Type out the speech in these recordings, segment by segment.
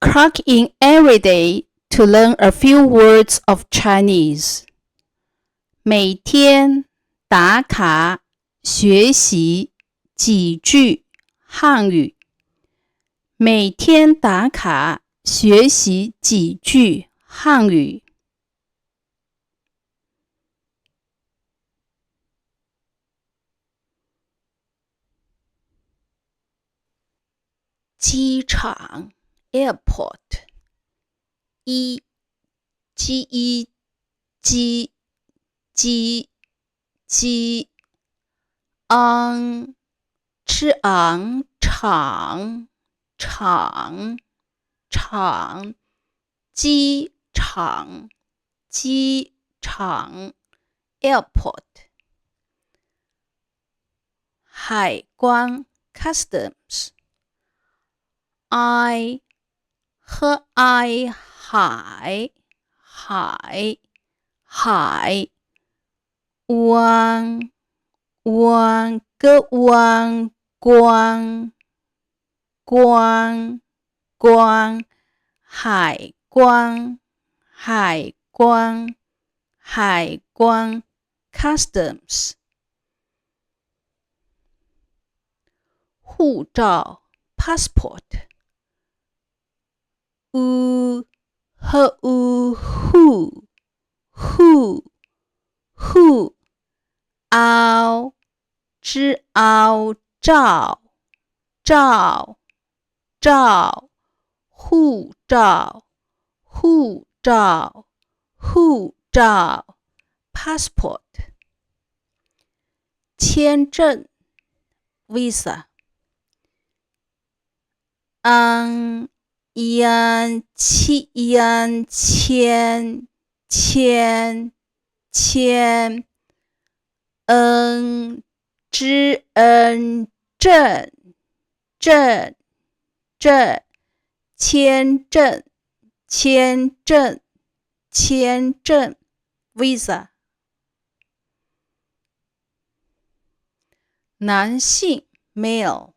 Clock in every day to learn a few words of Chinese. 每天打卡学习几句汉语。每天打卡学习几句汉语。机场 airport 一机昂吃昂场机场 airport 海关 customs I 和 I 海湾个湾关海关 customs 护照 passport 和护照 passport 签证 visa 签证 visa 男性 male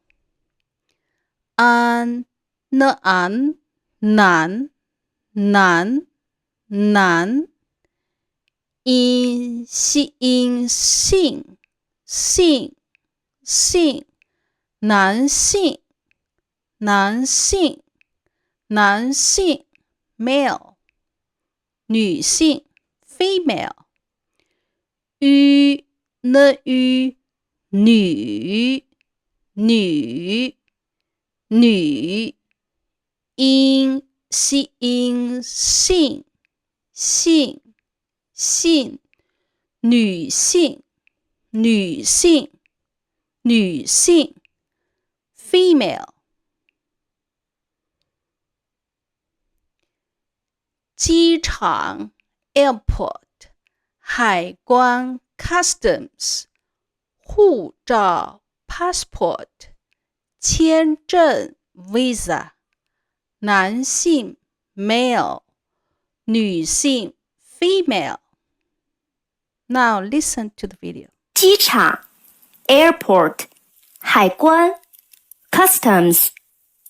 男性男性 male 女性 female 女性女性 female 机场 airport 海关 customs 护照 passport 签证 visa 男性 male 女性 female Now listen to the video 机场 airport 海关 customs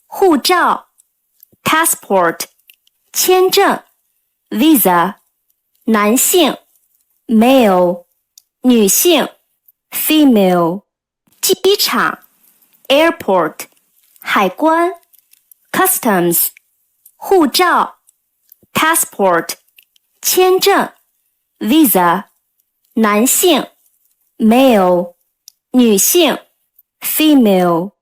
护照 passport 签证 visa 男性 male 女性 female 机场 airport 海关 customs 护照 passport 签证 visa 男性 male 女性 female